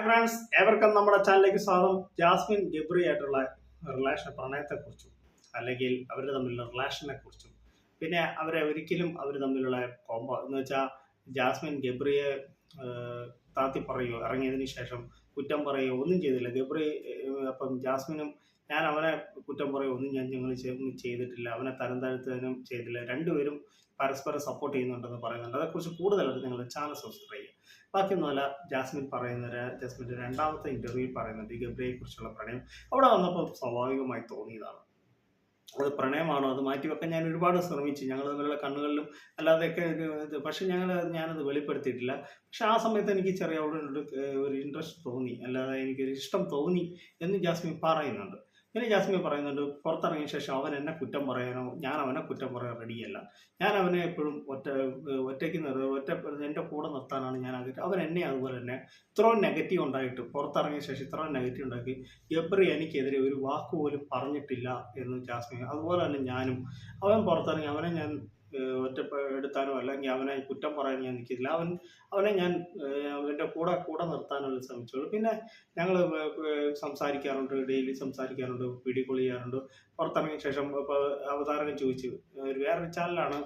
Friends ഏവർക്കും നമ്മുടെ ചാനലിലേക്ക് സ്വാഗതം. ജാസ്മിൻ ഗബ്രി ആയിട്ടുള്ള പ്രണയത്തെക്കുറിച്ചും അല്ലെങ്കിൽ അവർ തമ്മിലുള്ള റിലേഷനെ കുറിച്ചും പിന്നെ അവർ തമ്മിലുള്ള കോംബോ എന്ന് വെച്ചാൽ ജാസ്മിൻ ഗബ്രിയെ താത്തി പറയുകയോ ഇറങ്ങിയതിന് ശേഷം കുറ്റം പറയുകയോ ഒന്നും ചെയ്തില്ല. ഗബ്രി അപ്പം ജാസ്മിനും ഞാൻ അവനെ കുറ്റം പറയുകയോ ഒന്നും ഞങ്ങൾ ചെയ്തിട്ടില്ല, അവനെ തരം താഴ്ത്താനും ചെയ്തില്ല. രണ്ടുപേരും പരസ്പരം സപ്പോർട്ട് ചെയ്യുന്നുണ്ടെന്ന് പറയുന്നുണ്ട്. അതേക്കുറിച്ച് കൂടുതലായിട്ട് നിങ്ങൾ ചാനൽ സബ്സ്ക്രൈബ് ചെയ്യുക. ബാക്കിയൊന്നുമല്ല, ജാസ്മിൻ്റെ രണ്ടാമത്തെ ഇന്റർവ്യൂ പറയുന്നുണ്ട് ഈ ഗബ്രിയെ കുറിച്ചുള്ള പ്രണയം അവിടെ വന്നപ്പോൾ സ്വാഭാവികമായി തോന്നിയതാണ്. അത് പ്രണയമാണോ, അത് മാറ്റിവെക്കാൻ ഞാൻ ഒരുപാട് ശ്രമിച്ചു, ഞങ്ങൾ തമ്മിലുള്ള കണ്ണുകളിലും അല്ലാതെയൊക്കെ പക്ഷെ ഞാനത് വെളിപ്പെടുത്തിയിട്ടില്ല. പക്ഷെ ആ സമയത്ത് എനിക്ക് ചെറിയ അവളോട് ഒരു ഇൻട്രസ്റ്റ് തോന്നി, അല്ലാതെ എനിക്കൊരു ഇഷ്ടം തോന്നി എന്ന് ജാസ്മിൻ പറയുന്നുണ്ട്. പിന്നെ ജാസ്മിൻ പറയുന്നുണ്ട്, പുറത്തിറങ്ങിയ ശേഷം അവൻ എന്നെ കുറ്റം പറയാനോ ഞാൻ അവനെ കുറ്റം പറയാൻ റെഡിയല്ല. ഞാൻ അവനെ എപ്പോഴും എൻ്റെ കൂടെ നിർത്താനാണ് ഞാൻ ആഗ്രഹിച്ചത്. അവൻ എന്നെ അതുപോലെ തന്നെ ഇത്രയും നെഗറ്റീവ് ഉണ്ടായിട്ട് പുറത്തിറങ്ങിയ ശേഷം ഇത്രയും നെഗറ്റീവ് ഉണ്ടാക്കി ഗബ്രി എനിക്കെതിരെ ഒരു വാക്ക് പോലും പറഞ്ഞിട്ടില്ല എന്ന് ജാസ്മിൻ. അതുപോലെ തന്നെ ഞാനും അവൻ പുറത്തിറങ്ങി അവനെ ഞാൻ എടുത്താനോ അല്ലെങ്കിൽ അവനെ കുറ്റം പറയാൻ ഞാൻ നിൽക്കില്ല. അവനെ ഞാൻ അവൻ്റെ കൂടെ നിർത്താനുള്ള ശ്രമിച്ചോളൂ. പിന്നെ ഞങ്ങൾ സംസാരിക്കാറുണ്ട്, ഡെയിലി സംസാരിക്കാറുണ്ട്, വീഡിയോ കോൾ ചെയ്യാറുണ്ട്. പുറത്തിറങ്ങിയ ശേഷം ഇപ്പോൾ അവതാരകൻ ചോദിച്ചു, വേറൊരു ചാനലാണ്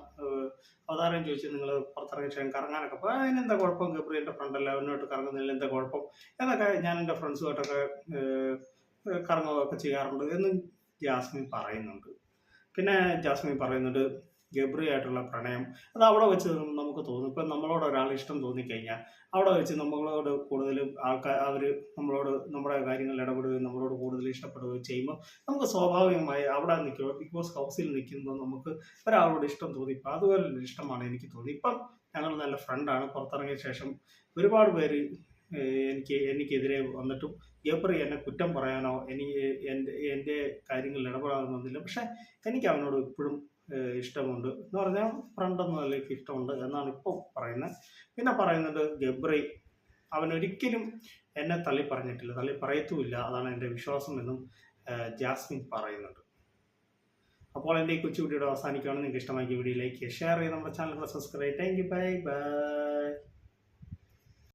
അവതാരകൻ ചോദിച്ചു, നിങ്ങൾ പുറത്തിറങ്ങിയ ശേഷം കറങ്ങാനൊക്കെ അപ്പോൾ അതിനെന്താ കുഴപ്പം, ഗബ്രി എൻ്റെ ഫ്രണ്ടല്ല, അവനോട്ട് കറങ്ങുന്നതിൽ എന്താ കുഴപ്പം എന്നൊക്കെ ഞാൻ എൻ്റെ ഫ്രണ്ട്സുമായിട്ടൊക്കെ കറങ്ങുകയൊക്കെ ചെയ്യാറുണ്ട് എന്ന് ജാസ്മിൻ പറയുന്നുണ്ട്. പിന്നെ ജാസ്മിൻ പറയുന്നുണ്ട്, ഗബ്രി ആയിട്ടുള്ള പ്രണയം അത് അവിടെ വെച്ച് നമുക്ക് തോന്നും. ഇപ്പം നമ്മളോട് ഒരാൾ ഇഷ്ടം തോന്നിക്കഴിഞ്ഞാൽ അവിടെ വെച്ച് നമ്മളോട് കൂടുതലും അവർ നമ്മുടെ കാര്യങ്ങളിൽ ഇടപെടുകയും നമ്മളോട് കൂടുതൽ ഇഷ്ടപ്പെടുകയും ചെയ്യുമ്പോൾ നമുക്ക് സ്വാഭാവികമായി അവിടെ നിൽക്കുമ്പോൾ ബിഗ് ബോസ് ഹൗസിൽ നിൽക്കുമ്പോൾ നമുക്ക് ഒരാളോട് ഇഷ്ടം തോന്നി. ഇപ്പം അതുപോലെ ഇഷ്ടമാണ് എനിക്ക് തോന്നി. ഇപ്പം ഞങ്ങൾ നല്ല ഫ്രണ്ടാണ്. പുറത്തിറങ്ങിയ ശേഷം ഒരുപാട് പേര് എനിക്കെതിരെ വന്നിട്ടും ഗബ്രി എന്നെ കുറ്റം പറയാനോ എൻ്റെ കാര്യങ്ങളിൽ ഇടപെടാനൊന്നുമില്ല. പക്ഷെ എനിക്ക് അവനോട് ഇപ്പോഴും ഇഷ്ടമുണ്ട് എന്ന് പറഞ്ഞാൽ ഫ്രണ്ടെന്ന നിലയ്ക്ക് ഇഷ്ടമുണ്ട് എന്നാണ് ഇപ്പോൾ പറയുന്നത്. പിന്നെ പറയുന്നത്, ഗബ്രി അവനൊരിക്കലും എന്നെ തള്ളി പറഞ്ഞിട്ടില്ല, തള്ളി പറയത്തുമില്ല, അതാണ് എൻ്റെ വിശ്വാസം എന്നും ജാസ്മിൻ പറയുന്നുണ്ട്. അപ്പോൾ എൻ്റെ ഈ കൊച്ചു വീഡിയോയുടെ അവസാനിക്കുകയാണ്. നിങ്ങൾക്ക് ഇഷ്ടമാക്കിയ വീഡിയോ ലൈക്ക് ഷെയർ ചെയ്ത് നമ്മുടെ channel subscribe. Thank you, bye bye.